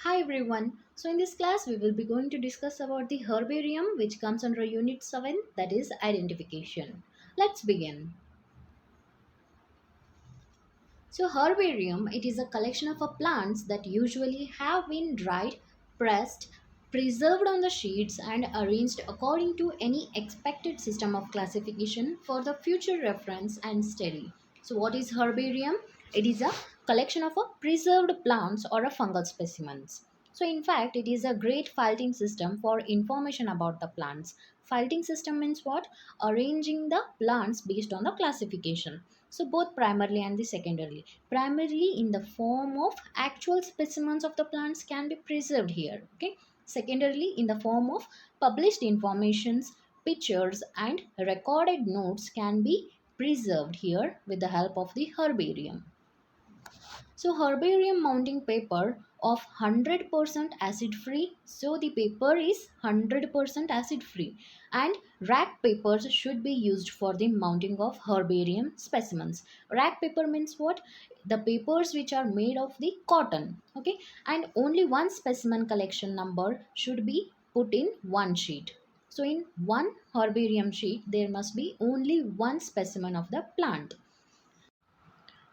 Hi everyone. So in this class we will be going to discuss about the herbarium which comes under unit 7, that is identification. Let's begin. So herbarium, it is a collection of plants that usually have been dried, pressed, preserved on the sheets and arranged according to any expected system of classification for the future reference and study. So what is herbarium? It is a collection of preserved plants or a fungal specimens. So in fact, it is a great filing system for information about the plants. Filing system means what? Arranging the plants based on the classification. So both primarily and the secondarily. Primarily in the form of actual specimens of the plants can be preserved here. Okay. Secondarily in the form of published informations, pictures and recorded notes can be preserved here with the help of the herbarium. So herbarium mounting paper of 100% acid free. So the paper is 100% acid free and rack papers should be used for the mounting of herbarium specimens. Rack paper means what? The papers which are made of the cotton. Okay, and only one specimen collection number should be put in one sheet. So in one herbarium sheet there must be only one specimen of the plant.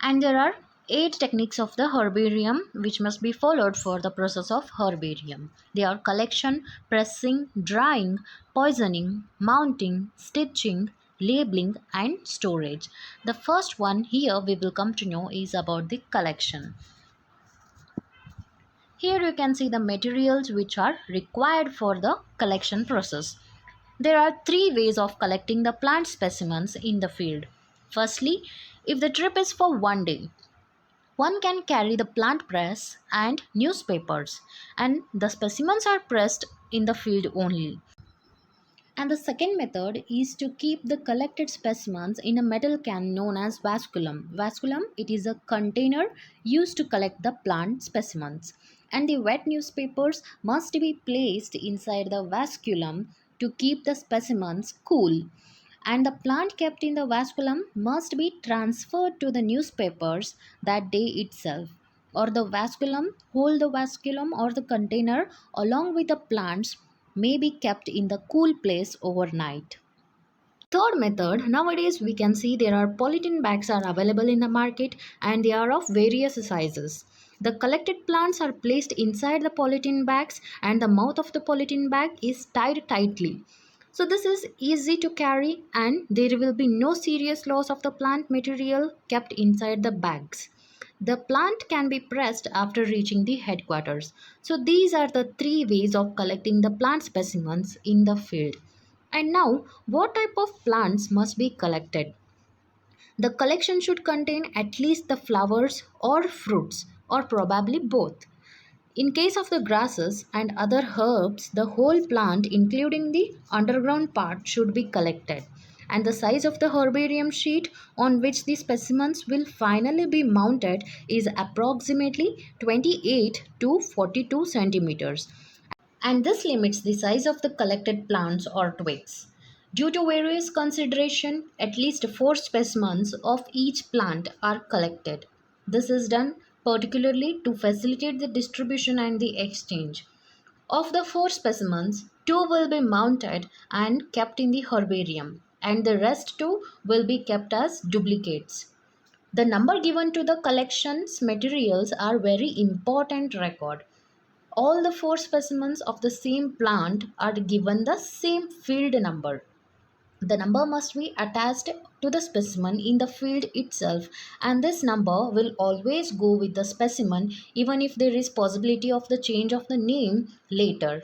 And there are 8 techniques of the herbarium which must be followed for the process of herbarium. They are collection, pressing, drying, poisoning, mounting, stitching, labeling and storage. The first one here we will come to know is about the collection. Here you can see the materials which are required for the collection process. There are 3 ways of collecting the plant specimens in the field. Firstly, if the trip is for one day, one can carry the plant press and newspapers, and the specimens are pressed in the field only. And the second method is to keep the collected specimens in a metal can known as vasculum. Vasculum, it is a container used to collect the plant specimens. And the wet newspapers must be placed inside the vasculum to keep the specimens cool. And the plant kept in the vasculum must be transferred to the newspapers that day itself, or the vasculum hold the vasculum or the container along with the plants may be kept in the cool place overnight. Third method, nowadays we can see there are polythene bags are available in the market and they are of various sizes. The collected plants are placed inside the polythene bags and the mouth of the polythene bag is tied tightly. So this is easy to carry and there will be no serious loss of the plant material kept inside the bags. The plant can be pressed after reaching the headquarters. So these are the 3 ways of collecting the plant specimens in the field. And now, what type of plants must be collected? The collection should contain at least the flowers or fruits, or probably both. In case of the grasses and other herbs, the whole plant, including the underground part, should be collected. And the size of the herbarium sheet on which the specimens will finally be mounted is approximately 28 to 42 centimeters, and this limits the size of the collected plants or twigs. Due to various consideration, at least 4 specimens of each plant are collected. This is done particularly to facilitate the distribution and the exchange. Of the 4 specimens, 2 will be mounted and kept in the herbarium, and the rest 2 will be kept as duplicates. The number given to the collections materials are very important record. All the 4 specimens of the same plant are given the same field number. The number must be attached to the specimen in the field itself, and this number will always go with the specimen even if there is possibility of the change of the name later.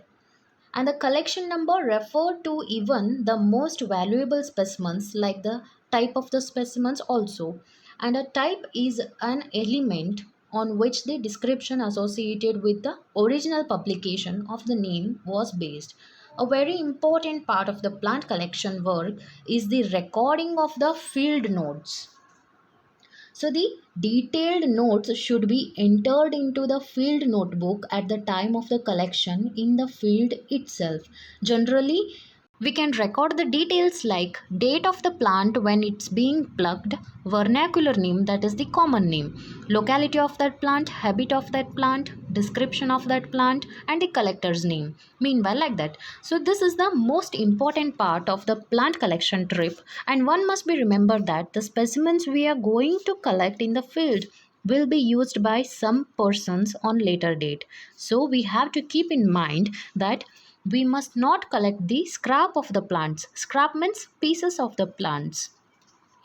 And the collection number refer to even the most valuable specimens like the type of the specimens also. And a type is an element on which the description associated with the original publication of the name was based. A very important part of the plant collection work is the recording of the field notes. So the detailed notes should be entered into the field notebook at the time of the collection in the field itself. Generally, we can record the details like date of the plant when it's being plucked, vernacular name, that is the common name, locality of that plant, habit of that plant, description of that plant, and the collector's name. Meanwhile, like that. So, this is the most important part of the plant collection trip, and one must be remembered that the specimens we are going to collect in the field will be used by some persons on later date. So, we have to keep in mind that we must not collect the scrap of the plants. Scrap means pieces of the plants.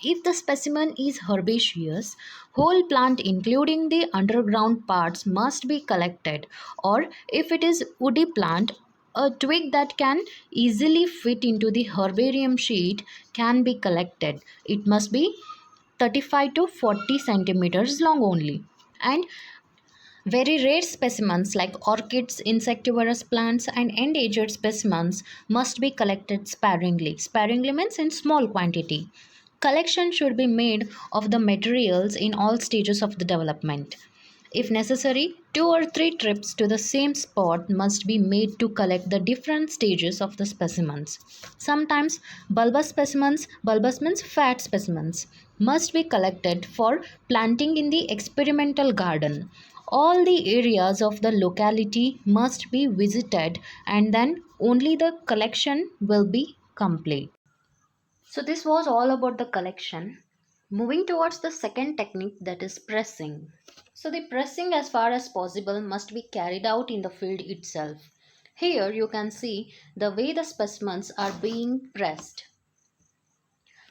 If the specimen is herbaceous, whole plant including the underground parts must be collected, or if it is woody plant, a twig that can easily fit into the herbarium sheet can be collected. It must be 35 to 40 centimeters long only. And very rare specimens like orchids, insectivorous plants, and endangered specimens must be collected sparingly. Sparingly means in small quantity. Collection should be made of the materials in all stages of the development. If necessary, 2 or 3 trips to the same spot must be made to collect the different stages of the specimens. Sometimes bulbous means fat specimens, must be collected for planting in the experimental garden. All the areas of the locality must be visited, and then only the collection will be complete. So, this was all about the collection. Moving towards the second technique, that is pressing. So, the pressing, as far as possible, must be carried out in the field itself. Here you can see the way the specimens are being pressed.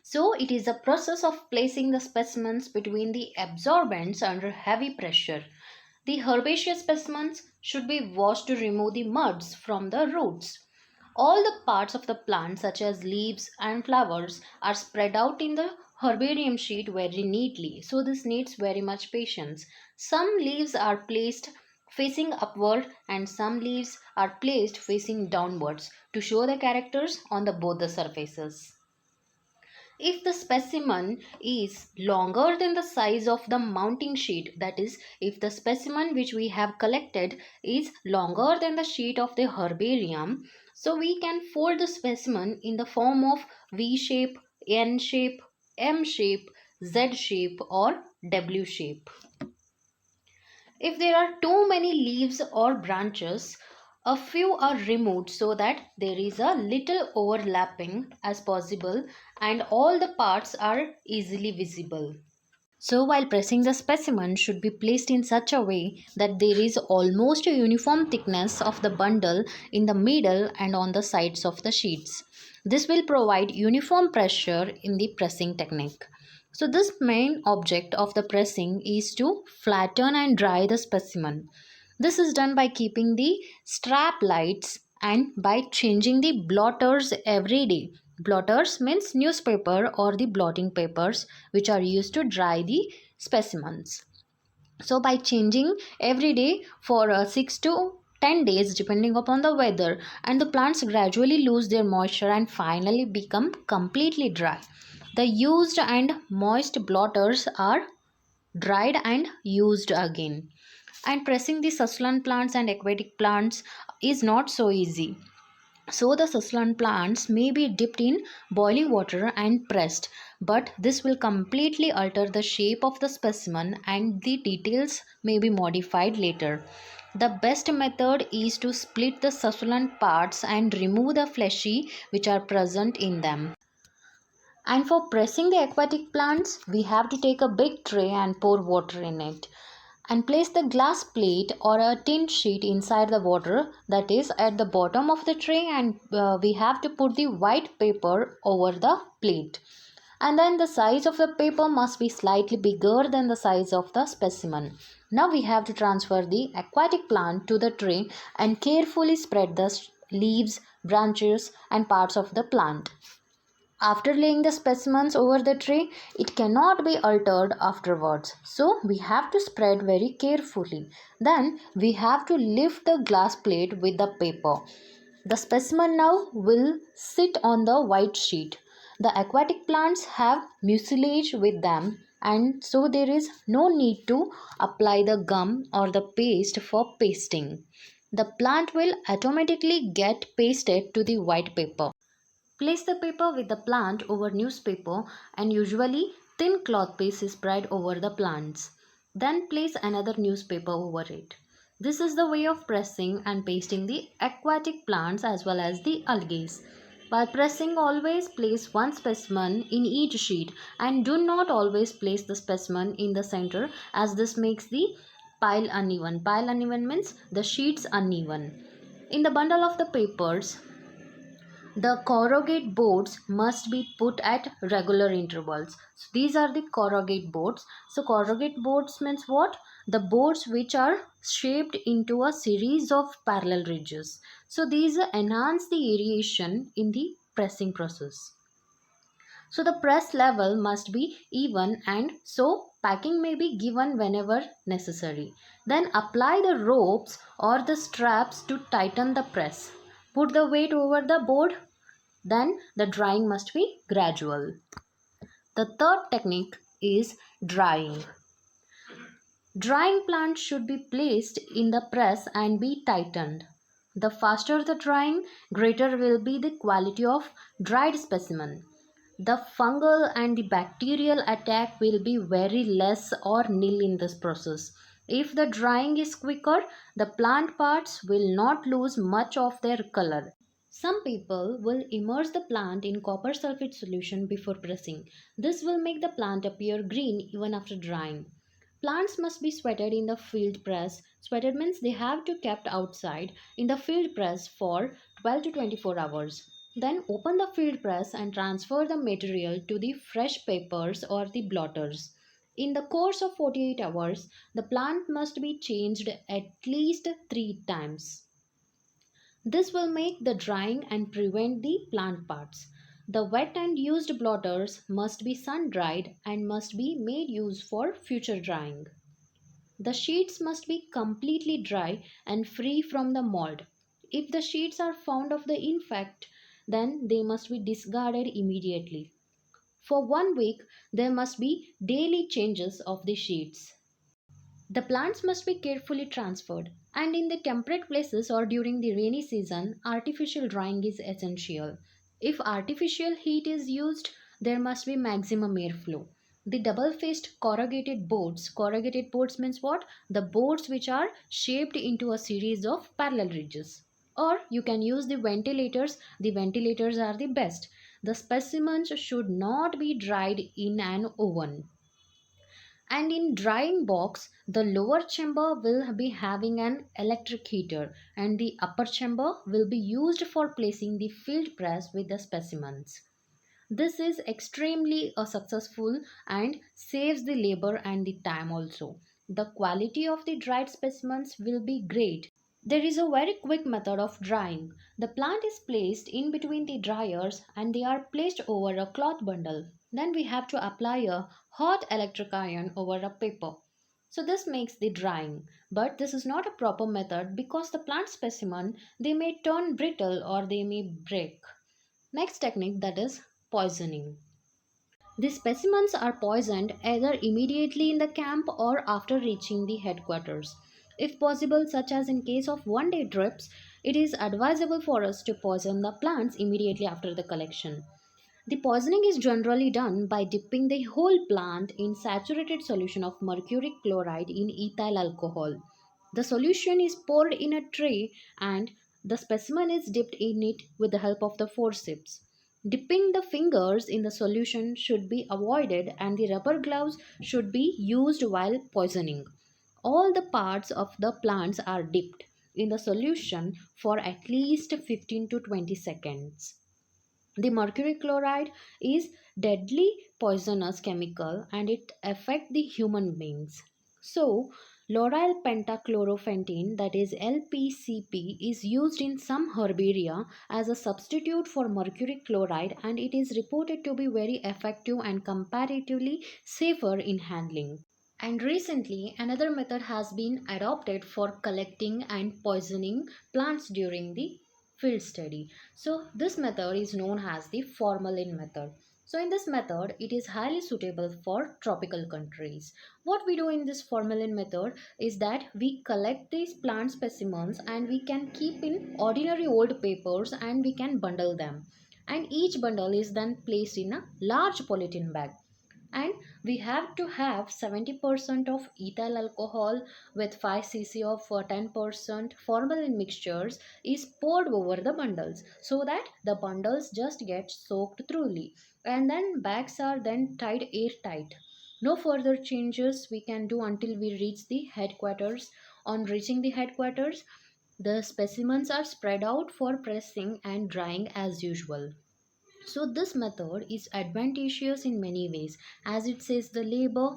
So, it is a process of placing the specimens between the absorbents under heavy pressure. The herbaceous specimens should be washed to remove the muds from the roots. All the parts of the plant, such as leaves and flowers, are spread out in the herbarium sheet very neatly. So, this needs very much patience. Some leaves are placed facing upward and some leaves are placed facing downwards to show the characters on the both the surfaces. If the specimen is longer than the size of the mounting sheet, that is, if the specimen which we have collected is longer than the sheet of the herbarium, so we can fold the specimen in the form of V shape, N shape, M shape, Z shape, or W shape. If there are too many leaves or branches, a few are removed so that there is a little overlapping as possible and all the parts are easily visible. So, while pressing, the specimen should be placed in such a way that there is almost a uniform thickness of the bundle in the middle and on the sides of the sheets. This will provide uniform pressure in the pressing technique. So, this main object of the pressing is to flatten and dry the specimen. This is done by keeping the strap lights and by changing the blotters every day. Blotters means newspaper or the blotting papers which are used to dry the specimens. So, by changing every day for 6 to 10 days depending upon the weather, and the plants gradually lose their moisture and finally become completely dry. The used and moist blotters are dried and used again. And pressing the succulent plants and aquatic plants is not so easy. So, the succulent plants may be dipped in boiling water and pressed, but this will completely alter the shape of the specimen and the details may be modified later. The best method is to split the succulent parts and remove the fleshy which are present in them. And for pressing the aquatic plants, we have to take a big tray and pour water in it and place the glass plate or a tin sheet inside the water, that is at the bottom of the tray, and we have to put the white paper over the plate. And then the size of the paper must be slightly bigger than the size of the specimen. Now we have to transfer the aquatic plant to the tray and carefully spread the leaves, branches and parts of the plant. After laying the specimens over the tray, it cannot be altered afterwards. So we have to spread very carefully. Then we have to lift the glass plate with the paper. The specimen now will sit on the white sheet. The aquatic plants have mucilage with them, and so there is no need to apply the gum or the paste for pasting. The plant will automatically get pasted to the white paper. Place the paper with the plant over newspaper, and usually thin cloth paste is spread over the plants. Then place another newspaper over it. This is the way of pressing and pasting the aquatic plants as well as the algae. While pressing, always place one specimen in each sheet and do not always place the specimen in the center, as this makes the pile uneven. Pile uneven means the sheets uneven. In the bundle of the papers, the corrugate boards must be put at regular intervals. So these are the corrugate boards. So corrugate boards means what? The boards which are shaped into a series of parallel ridges. So these enhance the aeration in the pressing process. So the press level must be even, and so packing may be given whenever necessary. Then apply the ropes or the straps to tighten the press. Put the weight over the board, then the drying must be gradual. The third technique is drying. Drying plants should be placed in the press and be tightened. The faster the drying, greater will be the quality of dried specimen. The fungal and the bacterial attack will be very less or nil in this process. If the drying is quicker, the plant parts will not lose much of their color. Some people will immerse the plant in copper sulfate solution before pressing. This will make the plant appear green even after drying. Plants must be sweated in the field press. Sweated means they have to kept outside in the field press for 12 to 24 hours. Then open the field press and transfer the material to the fresh papers or the blotters. In the course of 48 hours, the plant must be changed at least 3 times. This will make the drying and prevent the plant parts. The wet and used blotters must be sun dried and must be made use for future drying. The sheets must be completely dry and free from the mold. If the sheets are found of the infect, then they must be discarded immediately. For 1 week, there must be daily changes of the sheets. The plants must be carefully transferred, and in the temperate places or during the rainy season, artificial drying is essential. If artificial heat is used, there must be maximum airflow. The double faced corrugated boards means what? The boards which are shaped into a series of parallel ridges. Or you can use the ventilators are the best. The specimens should not be dried in an oven. And in drying box, the lower chamber will be having an electric heater and the upper chamber will be used for placing the field press with the specimens. This is extremely successful and saves the labor and the time also. The quality of the dried specimens will be great. There is a very quick method of drying. The plant is placed in between the dryers and they are placed over a cloth bundle. Then we have to apply a hot electric iron over a paper. So this makes the drying. But this is not a proper method because the plant specimen they may turn brittle or they may break. Next technique, that is poisoning. The specimens are poisoned either immediately in the camp or after reaching the headquarters. If possible, such as in case of 1 day trips, it is advisable for us to poison the plants immediately after the collection. The poisoning is generally done by dipping the whole plant in saturated solution of mercury chloride in ethyl alcohol. The solution is poured in a tray and the specimen is dipped in it with the help of the forceps. Dipping the fingers in the solution should be avoided and the rubber gloves should be used while poisoning. All the parts of the plants are dipped in the solution for at least 15 to 20 seconds. The mercury chloride is deadly poisonous chemical and it affects the human beings. So, lauryl pentachlorophenone, that is LPCP, is used in some herbaria as a substitute for mercury chloride and it is reported to be very effective and comparatively safer in handling. And recently, another method has been adopted for collecting and poisoning plants during the field study. So, this method is known as the formalin method. So, in this method, it is highly suitable for tropical countries. What we do in this formalin method is that we collect these plant specimens and we can keep in ordinary old papers and we can bundle them. And each bundle is then placed in a large polythene bag and We have to have 70% of ethyl alcohol with 5 cc of 10% formalin mixtures is poured over the bundles so that the bundles just get soaked thoroughly, and then bags are then tied airtight. No further changes we can do until we reach the headquarters. On reaching the headquarters, the specimens are spread out for pressing and drying as usual. So this method is advantageous in many ways, as it saves the labor,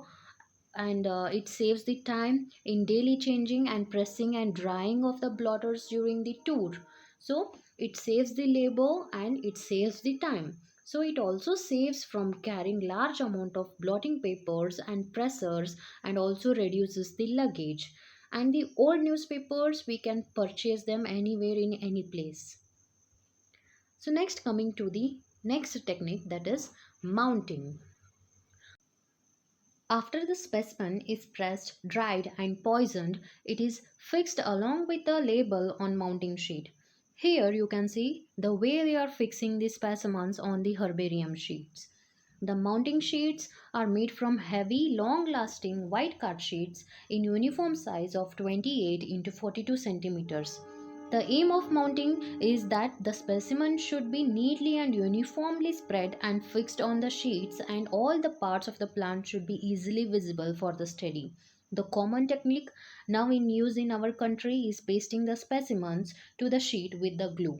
and it saves the time in daily changing and pressing and drying of the blotters during the tour. So it saves the labor and it saves the time. So it also saves from carrying large amount of blotting papers and pressers, and also reduces the luggage. And the old newspapers, we can purchase them anywhere in any place. So next, coming to the next technique, that is mounting. After the specimen is pressed, dried and poisoned, it is fixed along with the label on mounting sheet. Here you can see the way they are fixing the specimens on the herbarium sheets. The mounting sheets are made from heavy, long-lasting white card sheets in uniform size of 28 into 42 centimeters. The aim of mounting is that the specimen should be neatly and uniformly spread and fixed on the sheets, and all the parts of the plant should be easily visible for the study. The common technique now in use in our country is pasting the specimens to the sheet with the glue.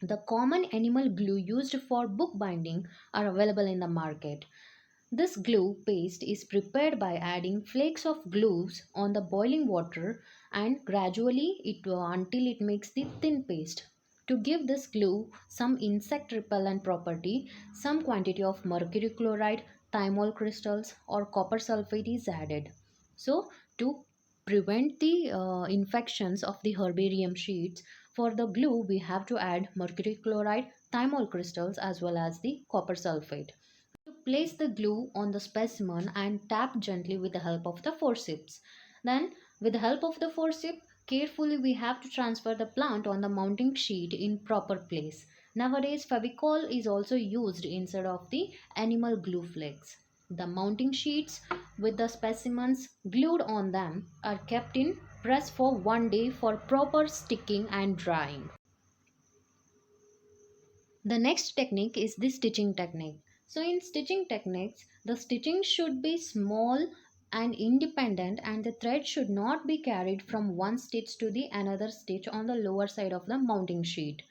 The common animal glue used for bookbinding are available in the market. This glue paste is prepared by adding flakes of glues on the boiling water and gradually until it makes the thin paste. To give this glue some insect repellent property, some quantity of mercury chloride, thymol crystals or copper sulfate is added. So to prevent the infections of the herbarium sheets, for the glue we have to add mercury chloride, thymol crystals as well as the copper sulfate. To place the glue on the specimen and tap gently with the help of the forceps. Then, with the help of the forceps, carefully we have to transfer the plant on the mounting sheet in proper place. Nowadays, Fevicol is also used instead of the animal glue flakes. The mounting sheets with the specimens glued on them are kept in press for 1 day for proper sticking and drying. The next technique is the stitching technique. So in stitching techniques, the stitching should be small and independent, and the thread should not be carried from one stitch to the another stitch on the lower side of the mounting sheet.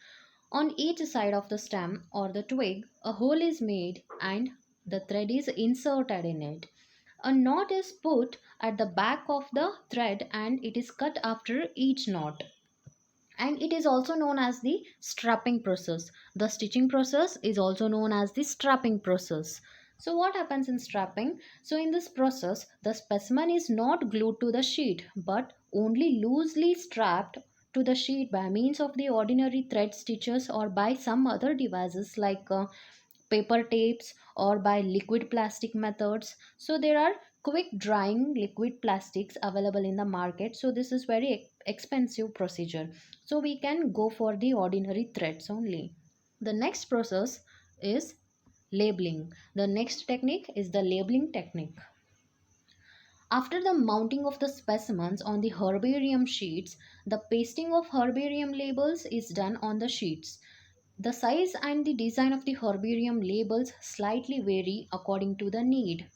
On each side of the stem or the twig, a hole is made and the thread is inserted in it. A knot is put at the back of the thread and it is cut after each knot, and it is also known as the strapping process. The stitching process is also known as the strapping process. So what happens in strapping? So in this process, the specimen is not glued to the sheet but only loosely strapped to the sheet by means of the ordinary thread stitches or by some other devices like paper tapes or by liquid plastic methods. So there are quick drying liquid plastics available in the market, so this is very expensive procedure, so we can go for the ordinary threads only. The next process is labeling. The next technique is the labeling technique. After the mounting of the specimens on the herbarium sheets, the pasting of herbarium labels is done on the sheets. The size and the design of the herbarium labels slightly vary according to the need.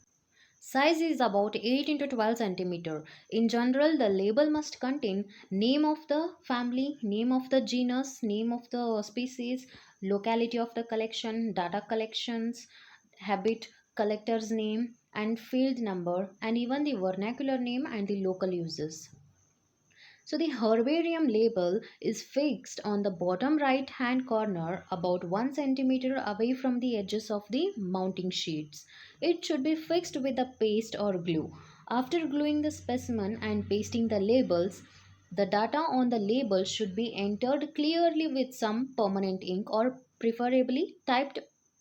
Size is about 8 into 12 centimeter. In general, the label must contain name of the family, name of the genus, name of the species, locality of the collection, data collections, habit, collector's name, and field number, and even the vernacular name and the local uses. So the herbarium label is fixed on the bottom right hand corner about 1 centimeter away from the edges of the mounting sheets. It should be fixed with a paste or glue. After gluing the specimen and pasting the labels, the data on the label should be entered clearly with some permanent ink or preferably typed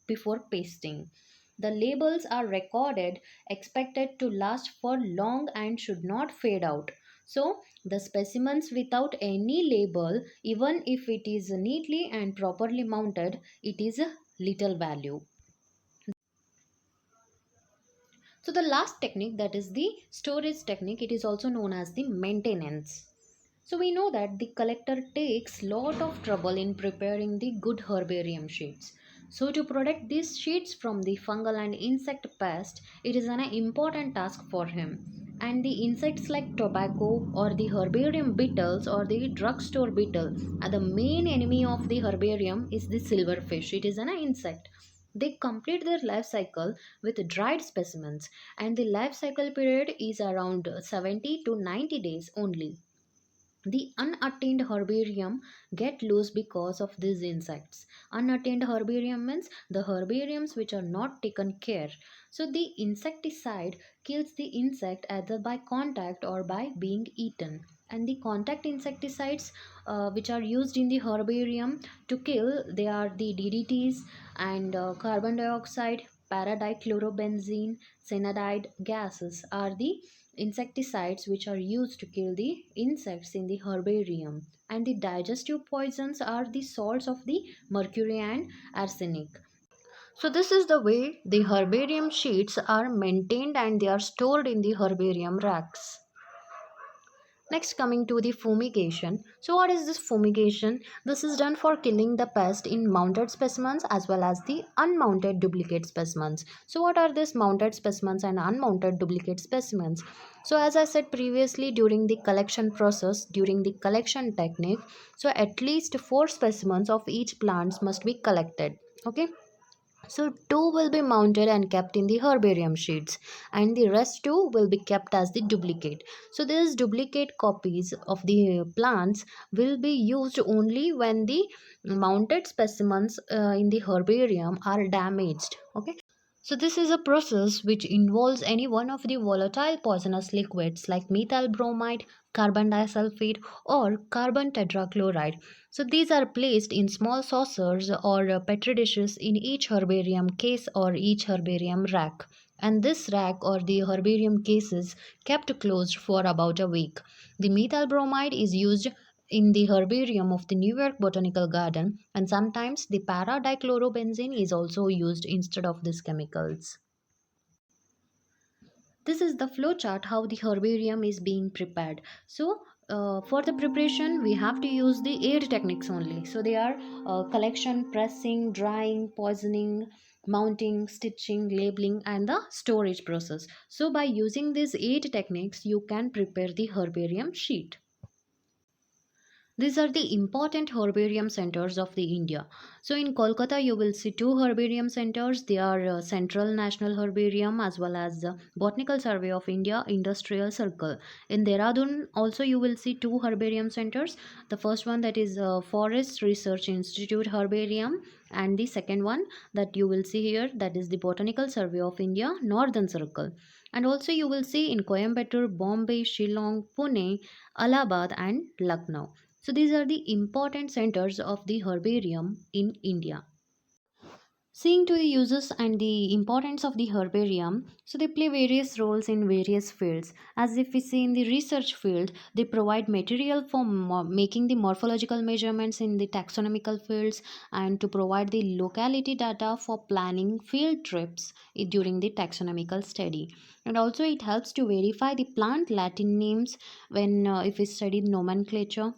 before pasting. The labels are recorded, expected to last for long and should not fade out. So, the specimens without any label, even if it is neatly and properly mounted, it is a little value. So the last technique, that is the storage technique, it is also known as the maintenance. So we know that the collector takes lot of trouble in preparing the good herbarium sheets. So to protect these sheets from the fungal and insect pest, it is an important task for him. And the insects like tobacco or the herbarium beetles or the drugstore beetle are the main enemy of the herbarium is the silverfish. It is an insect. They complete their life cycle with dried specimens, and the life cycle period is around 70 to 90 days only. The unattained herbarium get loose because of these insects. Unattained herbarium means the herbariums which are not taken care. So the insecticide kills the insect either by contact or by being eaten. And the contact insecticides which are used in the herbarium to kill, they are the DDTs and carbon dioxide, paradichlorobenzene, cyanide gases are the insecticides which are used to kill the insects in the herbarium. And the digestive poisons are the salts of the mercury and arsenic. So this is the way the herbarium sheets are maintained and they are stored in the herbarium racks. Next, coming to the fumigation. So what is this fumigation? This is done for killing the pest in mounted specimens as well as the unmounted duplicate specimens. So what are these mounted specimens and unmounted duplicate specimens? So as I said previously, during the collection process, during the collection technique, so at least 4 specimens of each plants must be collected. Okay. So two will be mounted and kept in the herbarium sheets, and the rest two will be kept as the duplicate. So these duplicate copies of the plants will be used only when the mounted specimens in the herbarium are damaged. Okay. So this is a process which involves any one of the volatile poisonous liquids like methyl bromide, carbon disulfide or carbon tetrachloride. So these are placed in small saucers or petri dishes in each herbarium case or each herbarium rack. And this rack or the herbarium case is kept closed for about a week. The methyl bromide is used in the herbarium of the New York Botanical Garden, and sometimes the para-dichlorobenzene is also used instead of these chemicals. This is the flow chart how the herbarium is being prepared. So for the preparation we have to use the 8 techniques only. So they are collection, pressing, drying, poisoning, mounting, stitching, labeling and the storage process. So by using these 8 techniques you can prepare the herbarium sheet. These are the important herbarium centers of the India. So in Kolkata, you will see two herbarium centers. They are Central National Herbarium as well as the Botanical Survey of India Industrial Circle. In Dehradun, also you will see two herbarium centers. The first one that is Forest Research Institute Herbarium, and the second one that you will see here, that is the Botanical Survey of India Northern Circle. And also you will see in Coimbatore, Bombay, Shillong, Pune, Allahabad and Lucknow. So these are the important centers of the herbarium in India. Seeing to the uses and the importance of the herbarium, so they play various roles in various fields. As if we see in the research field, they provide material for making the morphological measurements in the taxonomical fields and to provide the locality data for planning field trips during the taxonomical study. And also it helps to verify the plant Latin names when if we study nomenclature,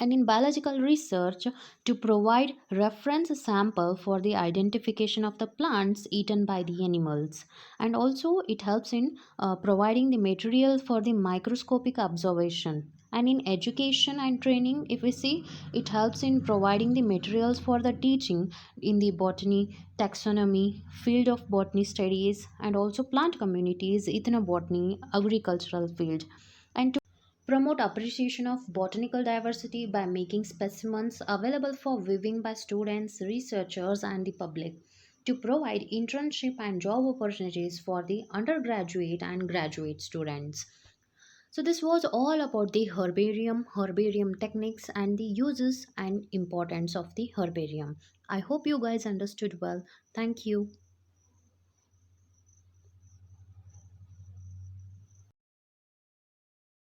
and in biological research to provide reference sample for the identification of the plants eaten by the animals. And also it helps in providing the material for the microscopic observation. And in education and training, if we see, it helps in providing the materials for the teaching in the botany, taxonomy, field of botany studies and also plant communities, ethnobotany, agricultural field. And promote appreciation of botanical diversity by making specimens available for viewing by students, researchers, and the public, to provide internship and job opportunities for the undergraduate and graduate students. So, this was all about the herbarium, herbarium techniques, and the uses and importance of the herbarium. I hope you guys understood well. Thank you.